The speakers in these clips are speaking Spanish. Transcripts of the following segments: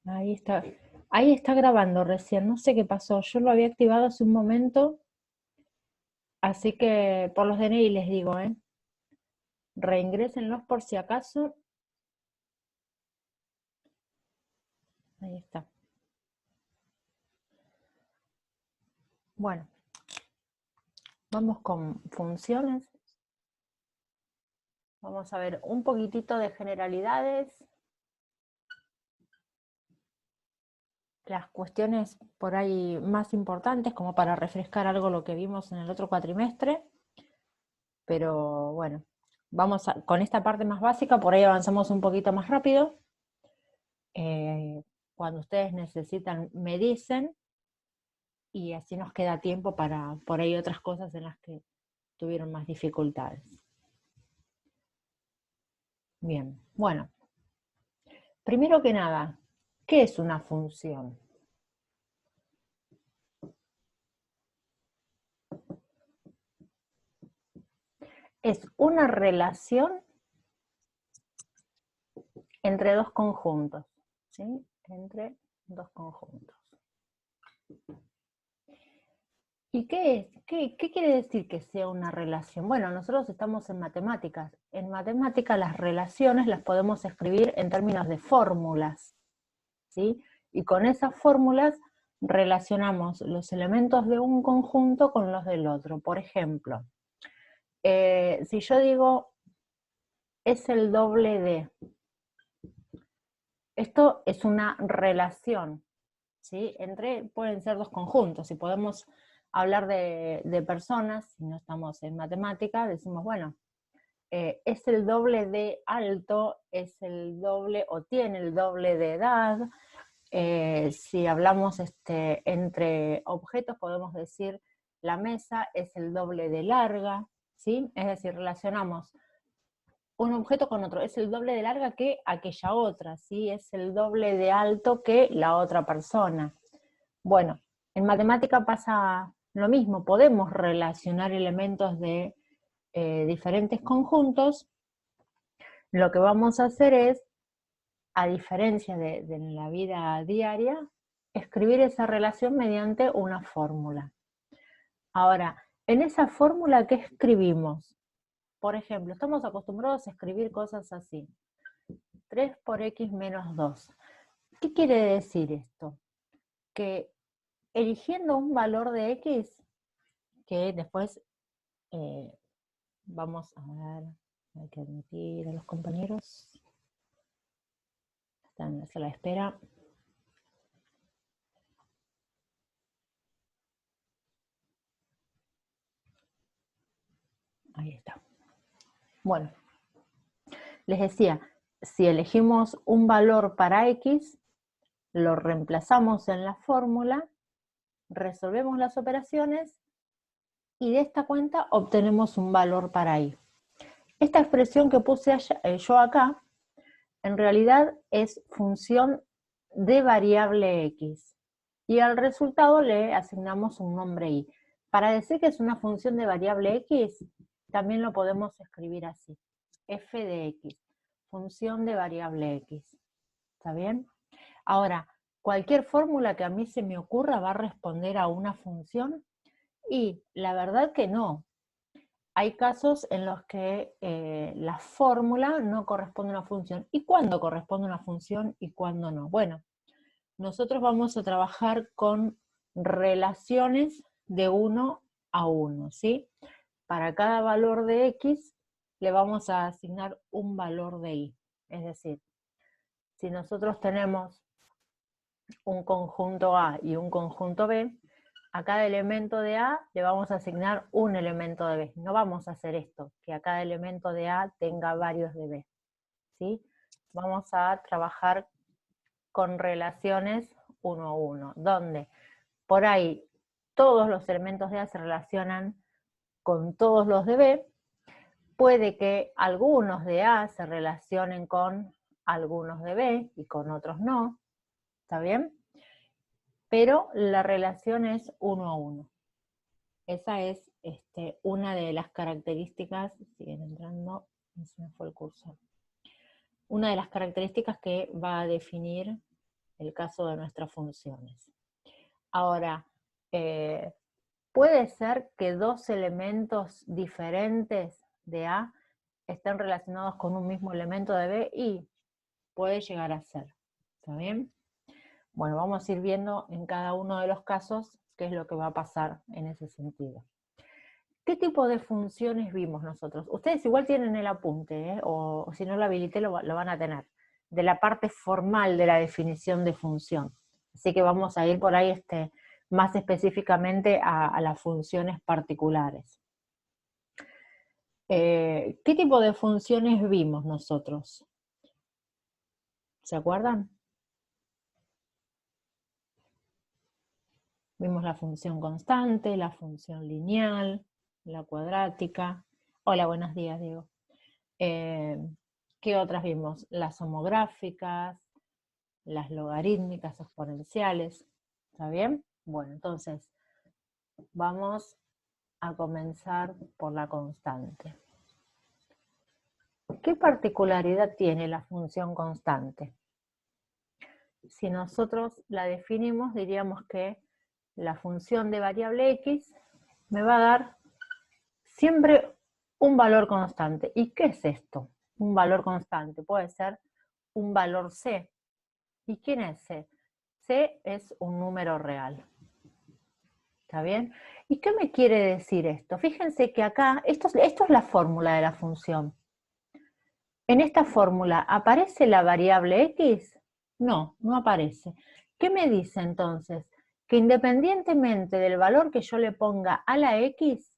Ahí está. Ahí está grabando recién. No sé qué pasó. Yo lo había activado hace un momento. Así que por los DNI les digo, reingrésenlos por si acaso. Ahí está. Bueno, vamos con funciones. Vamos a ver un poquitito de generalidades. Las cuestiones por ahí más importantes, como para refrescar algo lo que vimos en el otro cuatrimestre. Pero bueno, con esta parte más básica, por ahí avanzamos un poquito más rápido. Cuando ustedes necesitan, me dicen, y así nos queda tiempo para por ahí otras cosas en las que tuvieron más dificultades. Bien, bueno, primero que nada, ¿qué es una función? Es una relación entre dos conjuntos, ¿sí? Entre dos conjuntos. ¿Y qué quiere decir que sea una relación? Bueno, nosotros estamos en matemáticas. En matemáticas las relaciones las podemos escribir en términos de fórmulas, ¿sí? Y con esas fórmulas relacionamos los elementos de un conjunto con los del otro. Por ejemplo, si yo digo es el doble de, esto es una relación, ¿sí? Pueden ser dos conjuntos, y podemos hablar de personas, si no estamos en matemática, decimos, bueno, es el doble de alto, es el doble o tiene el doble de edad. Si hablamos entre objetos, podemos decir la mesa es el doble de larga, ¿sí? Es decir, relacionamos un objeto con otro, es el doble de larga que aquella otra, ¿sí? Es el doble de alto que la otra persona. Bueno, en matemática pasa lo mismo, podemos relacionar elementos de diferentes conjuntos. Lo que vamos a hacer es, a diferencia de la vida diaria, escribir esa relación mediante una fórmula. Ahora, en esa fórmula, ¿qué escribimos? Por ejemplo, estamos acostumbrados a escribir cosas así. 3 por x menos 2. ¿Qué quiere decir esto? Que eligiendo un valor de x, que después vamos a ver, hay que admitir a los compañeros, están en la sala de espera. Ahí está. Bueno, les decía, si elegimos un valor para x, lo reemplazamos en la fórmula, resolvemos las operaciones y de esta cuenta obtenemos un valor para y. Esta expresión que puse yo acá, en realidad es función de variable x, y al resultado le asignamos un nombre y. Para decir que es una función de variable x, también lo podemos escribir así, f de x, función de variable x. ¿Está bien? Ahora, cualquier fórmula que a mí se me ocurra va a responder a una función, y la verdad que no. Hay casos en los que la fórmula no corresponde a una función. ¿Y cuándo corresponde a una función y cuándo no? Bueno, nosotros vamos a trabajar con relaciones de 1 a 1, ¿sí? Para cada valor de x le vamos a asignar un valor de y. Es decir, si nosotros tenemos un conjunto A y un conjunto B, a cada elemento de A le vamos a asignar un elemento de B. No vamos a hacer esto, que a cada elemento de A tenga varios de B, ¿sí? Vamos a trabajar con relaciones 1 a 1, donde por ahí todos los elementos de A se relacionan con todos los de B. Puede que algunos de A se relacionen con algunos de B y con otros no, ¿está bien? Pero la relación es 1 a 1. Esa es una de las características, siguen entrando, se me fue el cursor. Una de las características que va a definir el caso de nuestras funciones. Ahora, puede ser que dos elementos diferentes de A estén relacionados con un mismo elemento de B y puede llegar a ser. ¿Está bien? Bueno, vamos a ir viendo en cada uno de los casos qué es lo que va a pasar en ese sentido. ¿Qué tipo de funciones vimos nosotros? Ustedes igual tienen el apunte, o si no lo habilité lo van a tener, de la parte formal de la definición de función. Así que vamos a ir por ahí más específicamente a las funciones particulares. ¿Qué tipo de funciones vimos nosotros? ¿Se acuerdan? Vimos la función constante, la función lineal, la cuadrática. Hola, buenos días, Diego. ¿Qué otras vimos? Las homográficas, las logarítmicas exponenciales. ¿Está bien? Bueno, entonces vamos a comenzar por la constante. ¿Qué particularidad tiene la función constante? Si nosotros la definimos, diríamos que la función de variable x me va a dar siempre un valor constante. ¿Y qué es esto? Un valor constante. Puede ser un valor c. ¿Y quién es c? C es un número real. ¿Está bien? ¿Y qué me quiere decir esto? Fíjense que acá, esto es la fórmula de la función. ¿En esta fórmula aparece la variable x? No, no aparece. ¿Qué me dice entonces? Que independientemente del valor que yo le ponga a la x,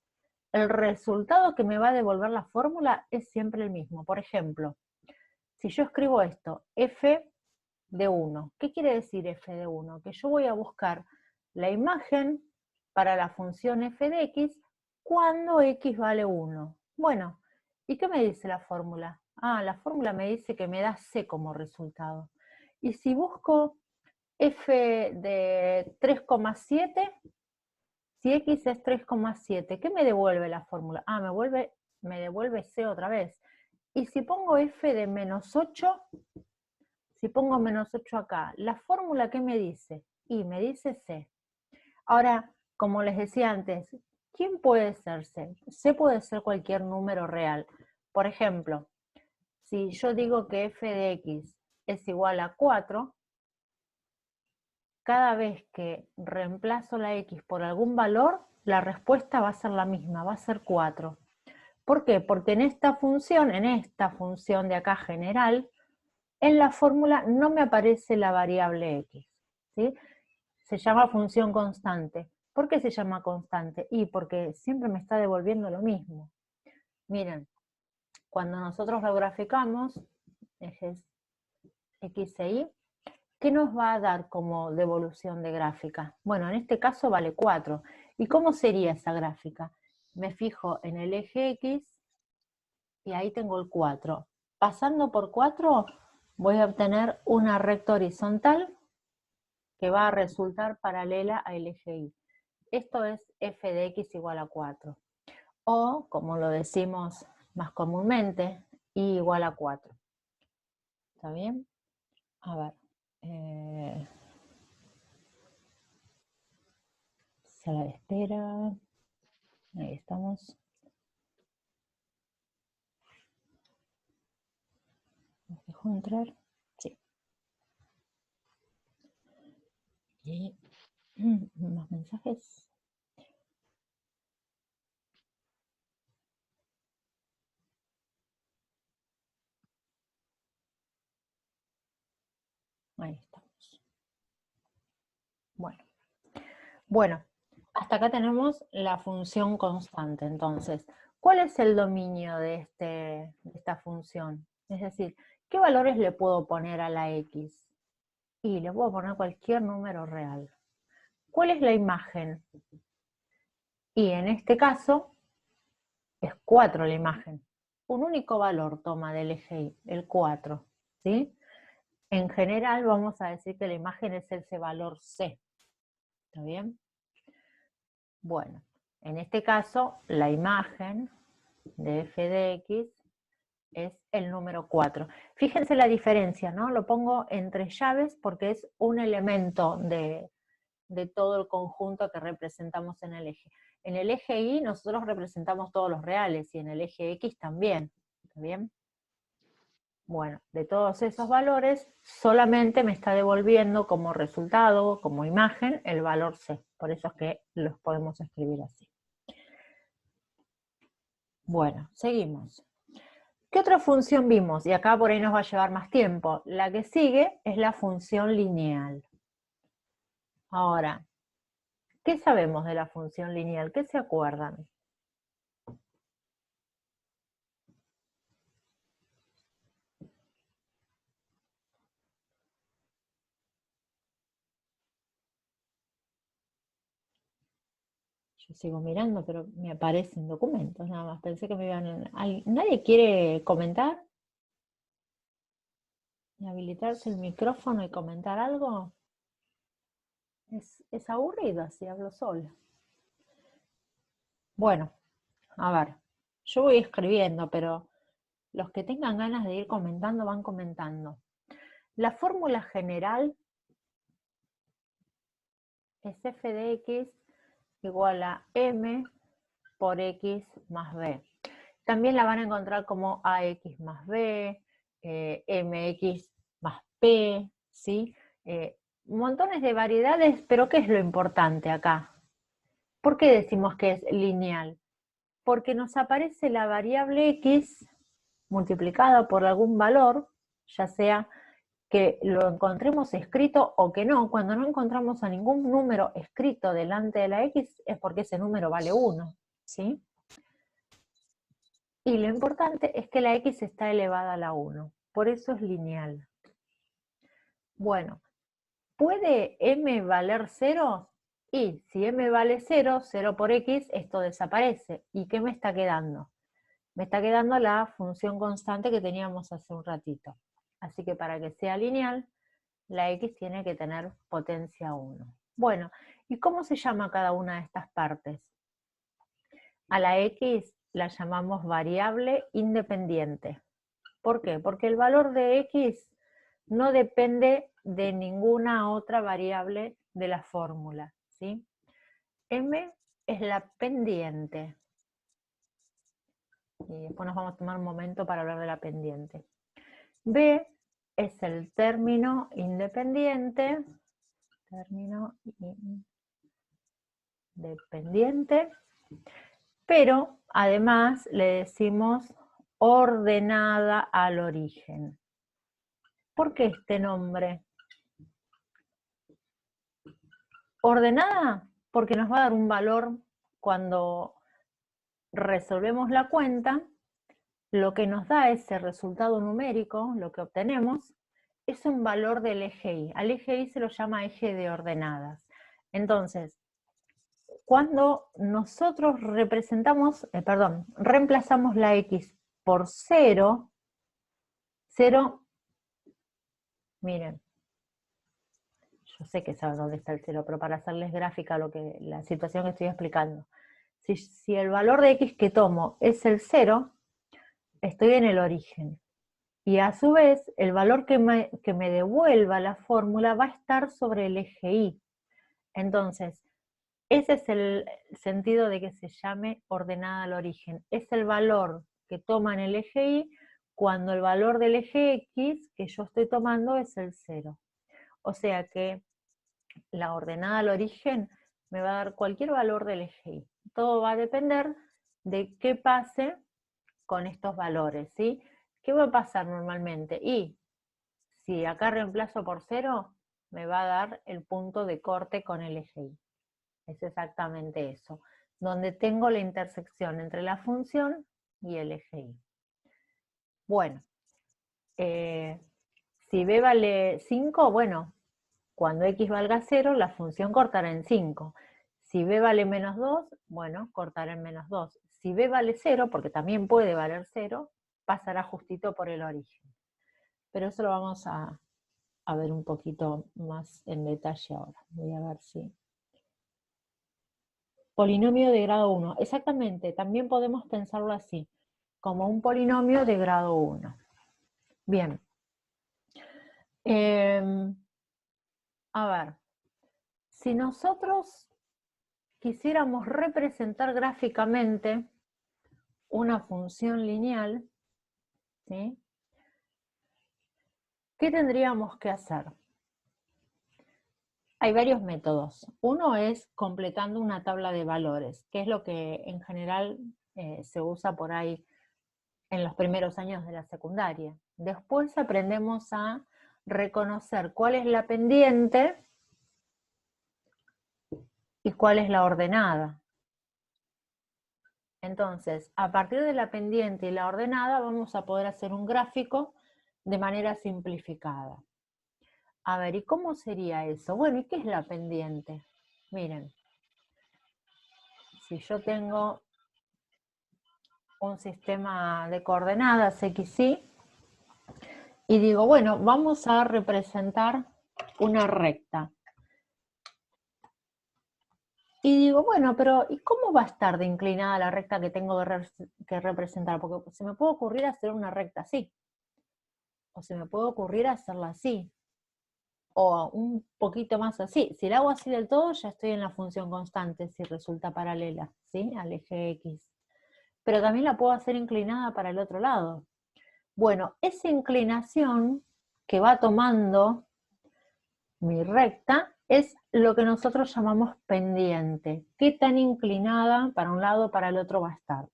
el resultado que me va a devolver la fórmula es siempre el mismo. Por ejemplo, si yo escribo esto, f de 1, ¿qué quiere decir f de 1? Que yo voy a buscar la imagen para la función f de x cuando x vale 1. Bueno, ¿y qué me dice la fórmula? Ah, la fórmula me dice que me da c como resultado. Y si busco f de 3,7, si x es 3,7, ¿qué me devuelve la fórmula? Ah, me devuelve c otra vez. Y si pongo f de menos 8, si pongo menos 8 acá, ¿la fórmula qué me dice? Y me dice c. Ahora, como les decía antes, ¿quién puede ser c? C puede ser cualquier número real. Por ejemplo, si yo digo que f de x es igual a 4, cada vez que reemplazo la x por algún valor, la respuesta va a ser la misma, va a ser 4. ¿Por qué? Porque en esta función de acá general, en la fórmula no me aparece la variable x, ¿sí? Se llama función constante. ¿Por qué se llama constante? Y porque siempre me está devolviendo lo mismo. Miren, cuando nosotros lo graficamos, ejes x e y, ¿qué nos va a dar como devolución de gráfica? Bueno, en este caso vale 4. ¿Y cómo sería esa gráfica? Me fijo en el eje x y ahí tengo el 4. Pasando por 4 voy a obtener una recta horizontal que va a resultar paralela al eje y. Esto es f de x igual a 4. O, como lo decimos más comúnmente, y igual a 4. ¿Está bien? A ver. Sala de espera. Ahí estamos. ¿Nos dejó entrar? Sí. Y más mensajes. Ahí estamos. Bueno, hasta acá tenemos la función constante. Entonces, ¿cuál es el dominio de esta función? Es decir, ¿qué valores le puedo poner a la x? Y le puedo poner cualquier número real. ¿Cuál es la imagen? Y en este caso, es 4 la imagen. Un único valor toma del eje y, el 4. ¿Sí? En general vamos a decir que la imagen es ese valor c. ¿Está bien? Bueno, en este caso, la imagen de f de x es el número 4. Fíjense la diferencia, ¿no? Lo pongo entre llaves porque es un elemento de todo el conjunto que representamos en el eje. En el eje Y nosotros representamos todos los reales y en el eje X también. ¿Está bien? Bueno, de todos esos valores, solamente me está devolviendo como resultado, como imagen, el valor C. Por eso es que los podemos escribir así. Bueno, seguimos. ¿Qué otra función vimos? Y acá por ahí nos va a llevar más tiempo. La que sigue es la función lineal. Ahora, ¿qué sabemos de la función lineal? ¿Qué se acuerdan? Yo sigo mirando, pero me aparecen documentos nada más. Pensé que me iban... ¿Nadie quiere comentar? ¿Y habilitarse el micrófono y comentar algo? Es aburrido así, hablo sola. Bueno, a ver, yo voy escribiendo, pero los que tengan ganas de ir comentando, van comentando. La fórmula general es f de x igual a m por x más b. También la van a encontrar como ax más b, mx más p, ¿sí? Montones de variedades, pero ¿qué es lo importante acá? ¿Por qué decimos que es lineal? Porque nos aparece la variable x multiplicada por algún valor, ya sea que lo encontremos escrito o que no. Cuando no encontramos a ningún número escrito delante de la x es porque ese número vale 1, ¿sí? Y lo importante es que la x está elevada a la 1, por eso es lineal. Bueno, ¿puede m valer 0? Y si m vale 0, 0 por x, esto desaparece. ¿Y qué me está quedando? Me está quedando la función constante que teníamos hace un ratito. Así que para que sea lineal, la x tiene que tener potencia 1. Bueno, ¿y cómo se llama cada una de estas partes? A la x la llamamos variable independiente. ¿Por qué? Porque el valor de x no depende de ninguna otra variable de la fórmula, ¿sí? M es la pendiente. Y después nos vamos a tomar un momento para hablar de la pendiente. B es el término independiente. Término independiente. Pero además le decimos ordenada al origen. ¿Por qué este nombre? Ordenada porque nos va a dar un valor cuando resolvemos la cuenta, lo que nos da ese resultado numérico, lo que obtenemos, es un valor del eje Y. Al eje Y se lo llama eje de ordenadas. Entonces, cuando nosotros reemplazamos la x por 0, 0, miren, yo sé que saben dónde está el 0, pero para hacerles gráfica la situación que estoy explicando. Si el valor de x que tomo es el 0, estoy en el origen. Y a su vez, el valor que me devuelva la fórmula va a estar sobre el eje Y. Entonces, ese es el sentido de que se llame ordenada al origen. Es el valor que toma en el eje Y cuando el valor del eje X que yo estoy tomando es el 0. O sea que la ordenada al origen me va a dar cualquier valor del eje Y. Todo va a depender de qué pase con estos valores, ¿sí? ¿Qué va a pasar normalmente? Y si acá reemplazo por 0, me va a dar el punto de corte con el eje Y. Es exactamente eso, donde tengo la intersección entre la función y el eje Y. Bueno, si b vale 5, bueno, cuando x valga 0, la función cortará en 5. Si b vale menos 2, bueno, cortará en menos 2. Si b vale 0, porque también puede valer 0, pasará justito por el origen. Pero eso lo vamos a ver un poquito más en detalle ahora. Voy a ver si... Polinomio de grado 1. Exactamente, también podemos pensarlo así. como un polinomio de grado 1. Bien. A ver, si nosotros quisiéramos representar gráficamente una función lineal, ¿sí? ¿Qué tendríamos que hacer? Hay varios métodos. Uno es completando una tabla de valores, que es lo que en general se usa por ahí en los primeros años de la secundaria. Después aprendemos a reconocer cuál es la pendiente y cuál es la ordenada. Entonces, a partir de la pendiente y la ordenada vamos a poder hacer un gráfico de manera simplificada. A ver, ¿y cómo sería eso? Bueno, ¿y qué es la pendiente? Miren, si yo tengo un sistema de coordenadas x, y, y digo, bueno, vamos a representar una recta. Y digo, bueno, pero ¿y cómo va a estar de inclinada la recta que tengo que representar? Porque se me puede ocurrir hacer una recta así, o se me puede ocurrir hacerla así, o un poquito más así. Si la hago así del todo, ya estoy en la función constante, si resulta paralela, ¿sí? Al eje X. Pero también la puedo hacer inclinada para el otro lado. Bueno, esa inclinación que va tomando mi recta es lo que nosotros llamamos pendiente. ¿Qué tan inclinada para un lado o para el otro va a estar?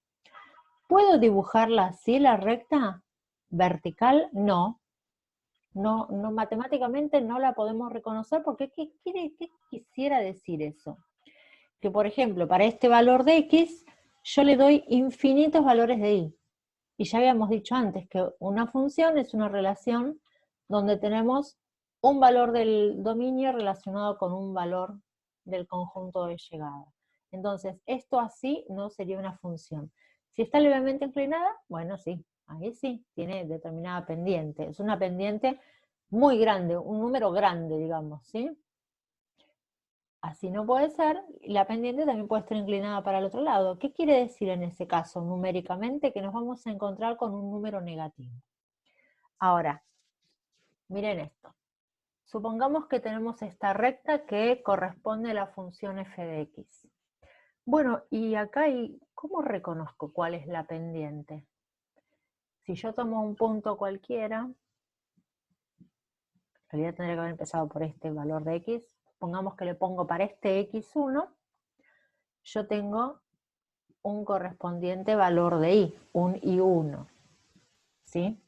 ¿Puedo dibujarla así, la recta? ¿Vertical? No. No, matemáticamente no la podemos reconocer porque ¿qué quisiera decir eso? Que por ejemplo, para este valor de X, yo le doy infinitos valores de Y. Y ya habíamos dicho antes que una función es una relación donde tenemos un valor del dominio relacionado con un valor del conjunto de llegada. Entonces, esto así no sería una función. Si está levemente inclinada, bueno, sí, ahí sí, tiene determinada pendiente. Es una pendiente muy grande, un número grande, digamos, ¿sí? Así no puede ser, la pendiente también puede estar inclinada para el otro lado. ¿Qué quiere decir en ese caso numéricamente? Que nos vamos a encontrar con un número negativo. Ahora, miren esto. Supongamos que tenemos esta recta que corresponde a la función f de x. Bueno, y acá, ¿cómo reconozco cuál es la pendiente? Si yo tomo un punto cualquiera, en realidad tendría que haber empezado por este valor de x, pongamos que le pongo para este x1, yo tengo un correspondiente valor de y, un y1, ¿sí?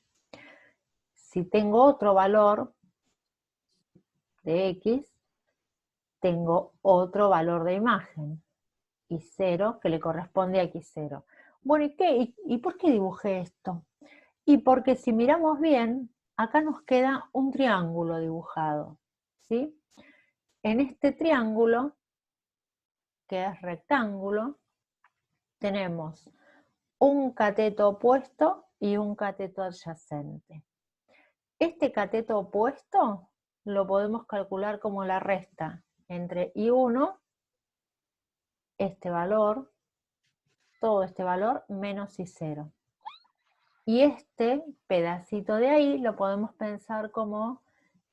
Si tengo otro valor de x, tengo otro valor de imagen, y0, que le corresponde a x0. Bueno, ¿y qué? ¿Y por qué dibujé esto? Y porque si miramos bien, acá nos queda un triángulo dibujado, ¿sí? En este triángulo, que es rectángulo, tenemos un cateto opuesto y un cateto adyacente. Este cateto opuesto lo podemos calcular como la resta entre I1, este valor, todo este valor, menos I0. Y este pedacito de ahí lo podemos pensar como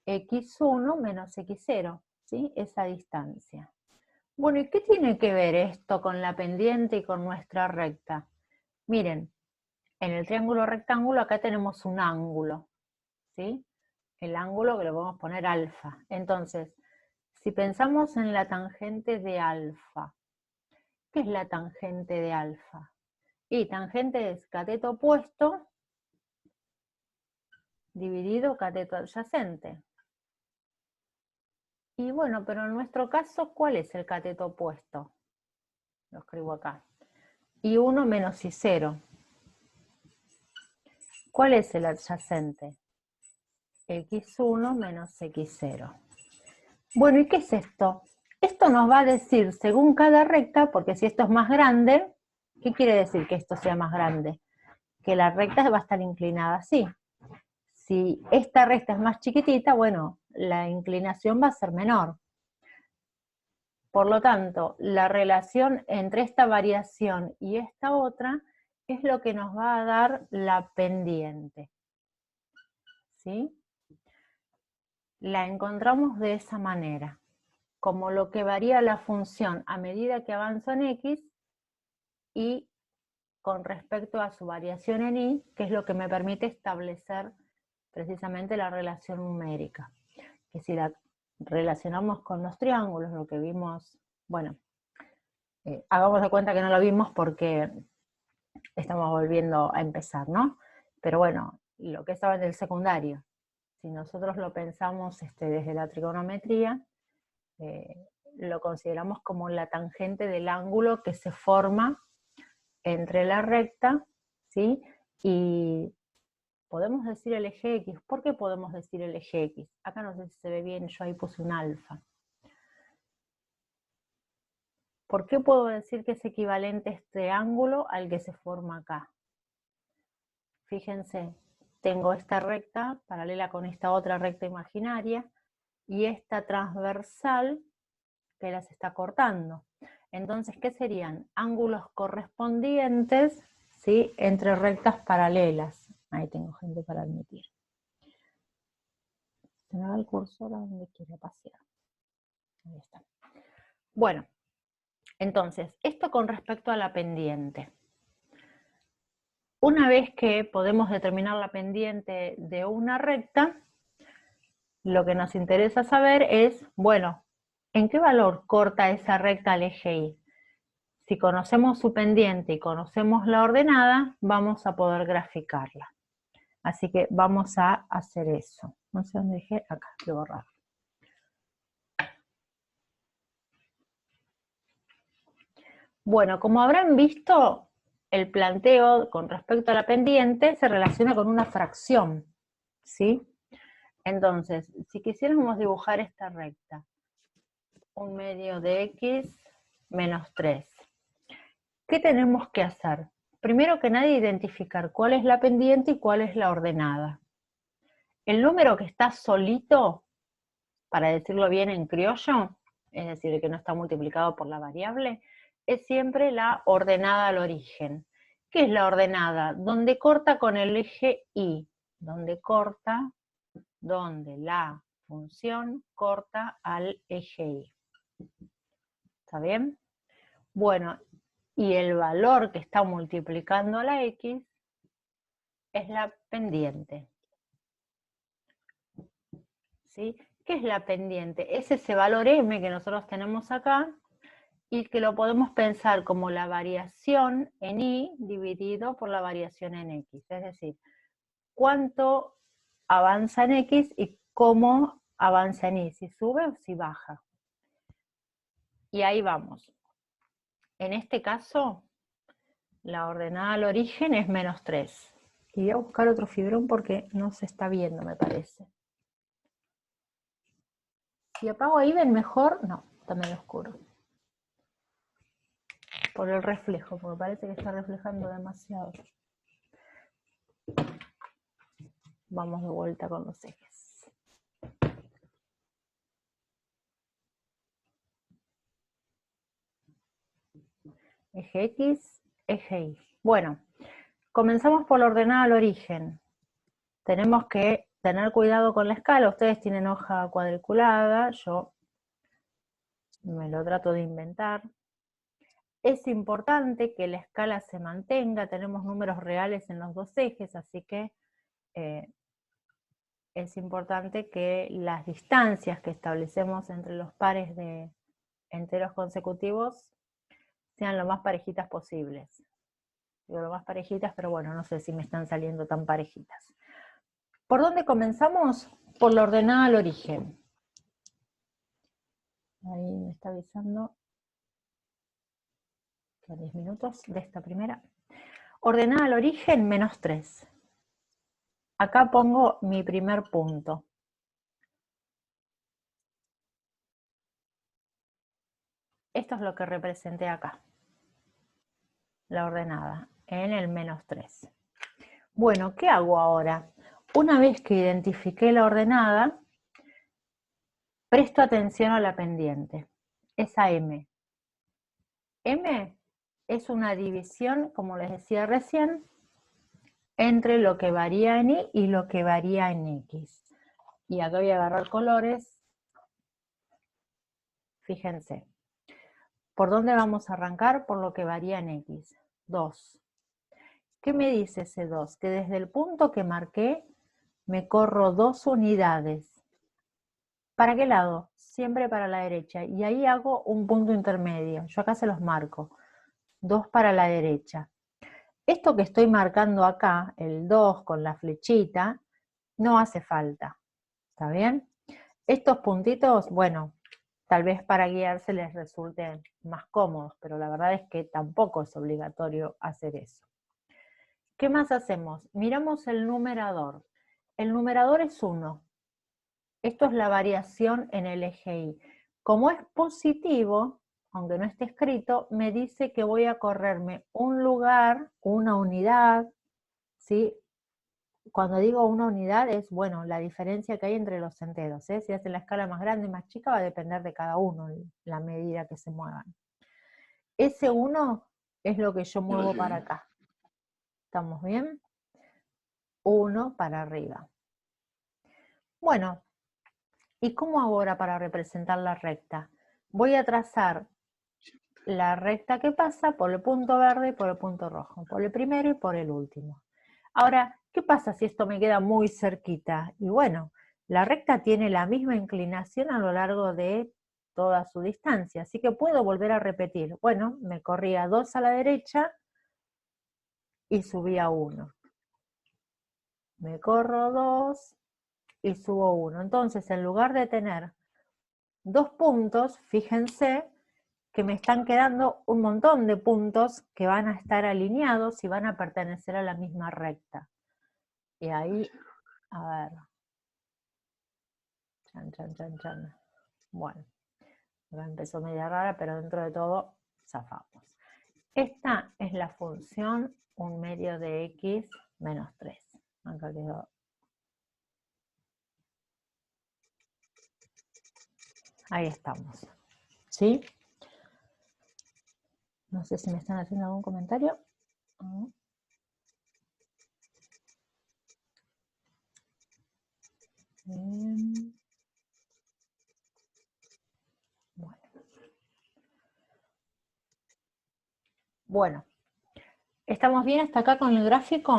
X1 menos X0, ¿sí? Esa distancia. Bueno, ¿y qué tiene que ver esto con la pendiente y con nuestra recta? Miren, en el triángulo rectángulo acá tenemos un ángulo, ¿sí? El ángulo que le podemos poner alfa. Entonces, si pensamos en la tangente de alfa, ¿qué es la tangente de alfa? Y tangente es cateto opuesto dividido cateto adyacente. Y bueno, pero en nuestro caso, ¿cuál es el cateto opuesto? Lo escribo acá. I1 menos I0. ¿Cuál es el adyacente? X1 menos X0. Bueno, ¿y qué es esto? Esto nos va a decir, según cada recta, porque si esto es más grande, ¿qué quiere decir que esto sea más grande? Que la recta va a estar inclinada así. Si esta recta es más chiquitita, bueno, la inclinación va a ser menor. Por lo tanto, la relación entre esta variación y esta otra es lo que nos va a dar la pendiente. ¿Sí? La encontramos de esa manera, como lo que varía la función a medida que avanza en X y con respecto a su variación en Y, que es lo que me permite establecer precisamente la relación numérica. Que si la relacionamos con los triángulos, lo que vimos, bueno, hagamos de cuenta que no lo vimos porque estamos volviendo a empezar, ¿no? Pero bueno, lo que estaba en el secundario, si nosotros lo pensamos desde la trigonometría, lo consideramos como la tangente del ángulo que se forma entre la recta, ¿sí? Y podemos decir el eje X. ¿Por qué podemos decir el eje X? Acá no sé si se ve bien, yo ahí puse un alfa. ¿Por qué puedo decir que es equivalente este ángulo al que se forma acá? Fíjense, tengo esta recta paralela con esta otra recta imaginaria y esta transversal que las está cortando. Entonces, ¿qué serían? Ángulos correspondientes, ¿sí?, entre rectas paralelas. Ahí tengo gente para admitir. Se me va el cursor a donde quiere pasear. Ahí está. Bueno, entonces, esto con respecto a la pendiente. Una vez que podemos determinar la pendiente de una recta, lo que nos interesa saber es, bueno, ¿en qué valor corta esa recta al eje Y? Si conocemos su pendiente y conocemos la ordenada, vamos a poder graficarla. Así que vamos a hacer eso. No sé dónde dejé, acá, voy a borrar. Bueno, como habrán visto, el planteo con respecto a la pendiente se relaciona con una fracción, ¿sí? Entonces, si quisiéramos dibujar esta recta, 1/2 de X menos 3, ¿qué tenemos que hacer? Primero que nada, identificar cuál es la pendiente y cuál es la ordenada. El número que está solito, para decirlo bien en criollo, es decir, el que no está multiplicado por la variable, es siempre la ordenada al origen. ¿Qué es la ordenada? Donde corta con el eje Y, donde la función corta al eje Y. ¿Está bien? Bueno, y el valor que está multiplicando a la X es la pendiente. ¿Sí? ¿Qué es la pendiente? Es ese valor M que nosotros tenemos acá y que lo podemos pensar como la variación en Y dividido por la variación en X. Es decir, cuánto avanza en X y cómo avanza en Y, si sube o si baja. Y ahí vamos. En este caso, la ordenada al origen es menos 3. Y voy a buscar otro fibrón porque no se está viendo, me parece. Si apago ahí, ¿ven mejor? No, está medio oscuro. Por el reflejo, porque parece que está reflejando demasiado. Vamos de vuelta con los ejes. Eje X, eje Y. Bueno, comenzamos por la ordenada al origen. Tenemos que tener cuidado con la escala. Ustedes tienen hoja cuadriculada, yo me lo trato de inventar. Es importante que la escala se mantenga, tenemos números reales en los dos ejes, así que es importante que las distancias que establecemos entre los pares de enteros consecutivos sean lo más parejitas posibles. Digo lo más parejitas, pero bueno, no sé si me están saliendo tan parejitas. ¿Por dónde comenzamos? Por la ordenada al origen. Ahí me está avisando que a 10 minutos de esta primera. Ordenada al origen, menos 3. Acá pongo mi primer punto. Esto es lo que representé acá. La ordenada, en el menos 3. Bueno, ¿qué hago ahora? Una vez que identifiqué la ordenada, presto atención a la pendiente. Esa M. M es una división, como les decía recién, entre lo que varía en Y y lo que varía en X. Y acá voy a agarrar colores. Fíjense. ¿Por dónde vamos a arrancar? Por lo que varía en X. 2. ¿Qué me dice ese 2? Que desde el punto que marqué me corro 2 unidades. ¿Para qué lado? Siempre para la derecha. Y ahí hago un punto intermedio. Yo acá se los marco. 2 para la derecha. Esto que estoy marcando acá, el 2 con la flechita, no hace falta. ¿Está bien? Estos puntitos, bueno, tal vez para guiarse les resulten más cómodos, pero la verdad es que tampoco es obligatorio hacer eso. ¿Qué más hacemos? Miramos el numerador. El numerador es 1. Esto es la variación en el eje Y. Como es positivo, aunque no esté escrito, me dice que voy a correrme un lugar, una unidad, ¿sí? Cuando digo una unidad es, bueno, la diferencia que hay entre los enteros, ¿eh? Si hacen la escala más grande y más chica va a depender de cada uno, la medida que se muevan. Ese 1 es lo que yo muevo para acá. ¿Estamos bien? 1 para arriba. Bueno, ¿y cómo hago ahora para representar la recta? Voy a trazar la recta que pasa por el punto verde y por el punto rojo, por el primero y por el último. Ahora, ¿qué pasa si esto me queda muy cerquita? Y bueno, la recta tiene la misma inclinación a lo largo de toda su distancia, así que puedo volver a repetir. Bueno, me corría 2 a la derecha y subía 1. Me corro 2 y subo 1. Entonces, en lugar de tener 2 puntos, fíjense que me están quedando un montón de puntos que van a estar alineados y van a pertenecer a la misma recta. Y ahí, a ver. Chan, chan, chan, chan. Bueno, acá empezó media rara, pero dentro de todo zafamos. Esta es la función 1 medio de x menos 3. Acá quedó. Ahí estamos. ¿Sí? No sé si me están haciendo algún comentario. Bien. Bueno, ¿estamos bien hasta acá con el gráfico?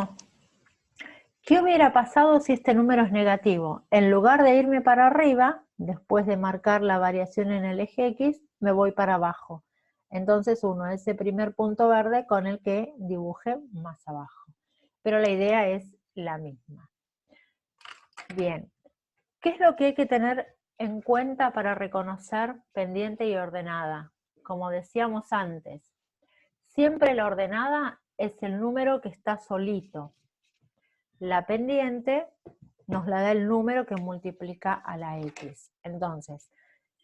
¿Qué hubiera pasado si este número es negativo? En lugar de irme para arriba, después de marcar la variación en el eje X, me voy para abajo. Entonces 1 es ese primer punto verde con el que dibujé más abajo. Pero la idea es la misma. Bien, ¿qué es lo que hay que tener en cuenta para reconocer pendiente y ordenada? Como decíamos antes, siempre la ordenada es el número que está solito. La pendiente nos la da el número que multiplica a la x. Entonces,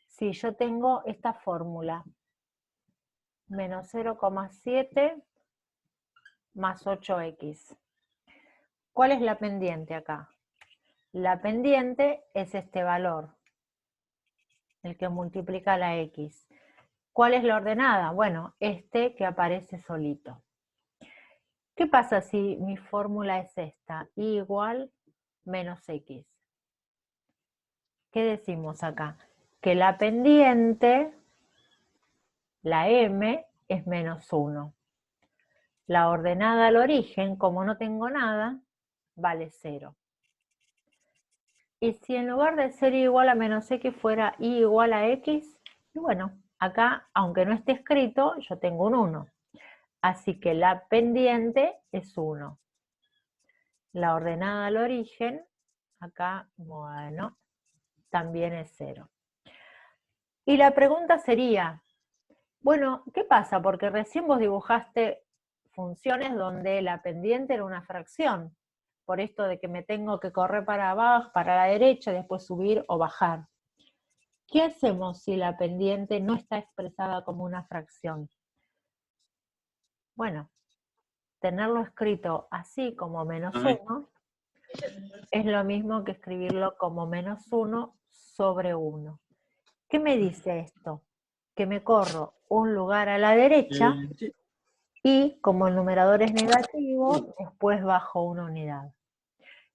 si yo tengo esta fórmula, menos 0,7 más 8x, ¿cuál es la pendiente acá? La pendiente es este valor, el que multiplica la x. ¿Cuál es la ordenada? Bueno, este que aparece solito. ¿Qué pasa si mi fórmula es esta? Y igual menos x. ¿Qué decimos acá? Que la pendiente, la m, es menos 1. La ordenada al origen, como no tengo nada, vale 0. Y si en lugar de ser y igual a menos x fuera y igual a x, y bueno, acá, aunque no esté escrito, yo tengo un 1. Así que la pendiente es 1. La ordenada al origen, acá, bueno, también es 0. Y la pregunta sería, bueno, ¿qué pasa? Porque recién vos dibujaste funciones donde la pendiente era una fracción, por esto de que me tengo que correr para abajo, para la derecha, después subir o bajar. ¿Qué hacemos si la pendiente no está expresada como una fracción? Bueno, tenerlo escrito así como menos 1 es lo mismo que escribirlo como menos 1 sobre 1. ¿Qué me dice esto? Que me corro un lugar a la derecha Y como el numerador es negativo, después bajo una unidad.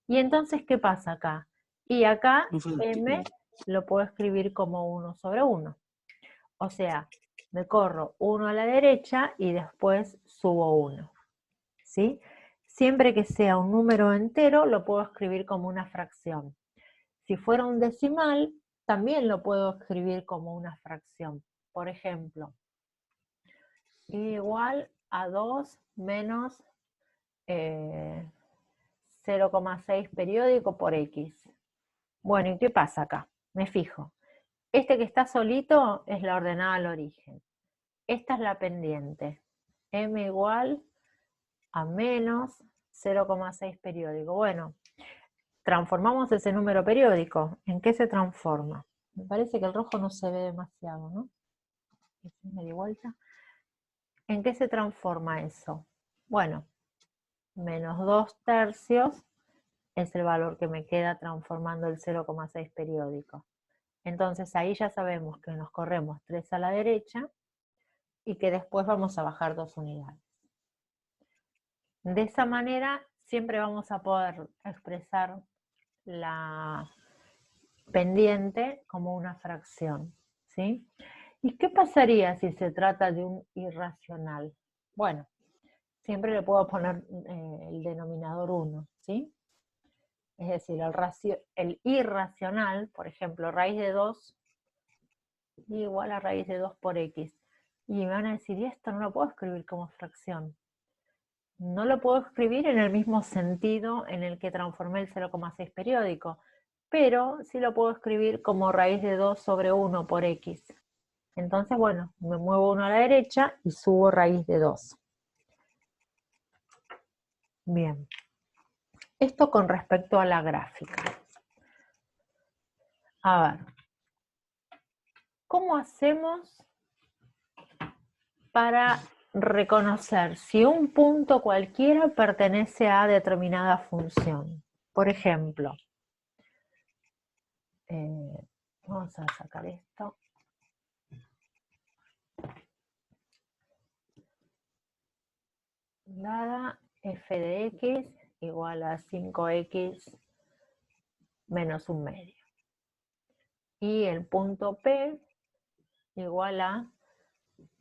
Y entonces, ¿qué pasa acá? Y acá m lo puedo escribir como 1 sobre 1. O sea, me corro 1 a la derecha y después subo 1. ¿Sí? Siempre que sea un número entero, lo puedo escribir como una fracción. Si fuera un decimal, también lo puedo escribir como una fracción. Por ejemplo, igual a 2 menos 0,6 periódico por X. Bueno, ¿y qué pasa acá? Me fijo. Este que está solito es la ordenada al origen. Esta es la pendiente. M igual a menos 0,6 periódico. Bueno, transformamos ese número periódico. ¿En qué se transforma? Me parece que el rojo no se ve demasiado, ¿no? Me di vuelta. ¿En qué se transforma eso? Bueno, menos 2/3 es el valor que me queda transformando el 0,6 periódico. Entonces ahí ya sabemos que nos corremos 3 a la derecha y que después vamos a bajar 2 unidades. De esa manera siempre vamos a poder expresar la pendiente como una fracción, ¿sí? ¿Y qué pasaría si se trata de un irracional? Bueno, siempre le puedo poner el denominador 1, ¿sí? Es decir, el irracional, por ejemplo, raíz de 2 igual a raíz de 2 por x. Y me van a decir, ¿y esto no lo puedo escribir como fracción? No lo puedo escribir en el mismo sentido en el que transformé el 0,6 periódico, pero sí lo puedo escribir como raíz de 2 sobre 1 por x. Entonces, bueno, me muevo 1 a la derecha y subo raíz de 2. Bien. Esto con respecto a la gráfica. A ver. ¿Cómo hacemos para reconocer si un punto cualquiera pertenece a determinada función? Por ejemplo, vamos a sacar esto. Dada f de x igual a 5x menos un medio. Y el punto P igual a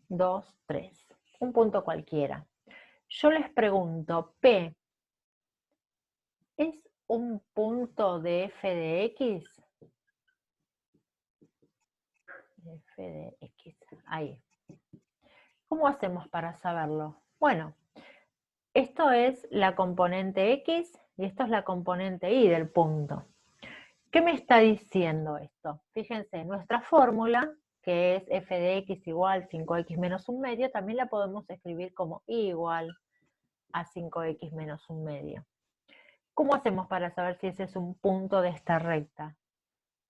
2, 3. Un punto cualquiera. Yo les pregunto, ¿P es un punto de f de x? F de x, ahí. ¿Cómo hacemos para saberlo? Bueno, esto es la componente x y esto es la componente y del punto. ¿Qué me está diciendo esto? Fíjense, nuestra fórmula, que es f de x igual 5x menos un medio, también la podemos escribir como y igual a 5x menos un medio. ¿Cómo hacemos para saber si ese es un punto de esta recta?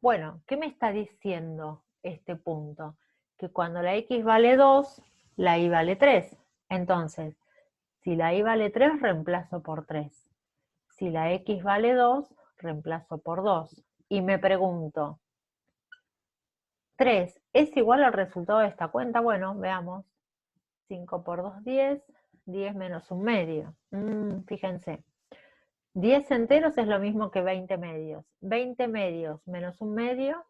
Bueno, ¿qué me está diciendo este punto? Que cuando la x vale 2, la y vale 3. Entonces, si la y vale 3, reemplazo por 3. Si la x vale 2, reemplazo por 2. Y me pregunto, ¿3 es igual al resultado de esta cuenta? Bueno, veamos. 5 por 2, 10. 10 menos un medio. Fíjense. 10 enteros es lo mismo que 20 medios. 20 medios menos un medio,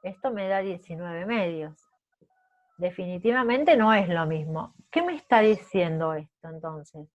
esto me da 19 medios. Definitivamente no es lo mismo. ¿Qué me está diciendo esto entonces?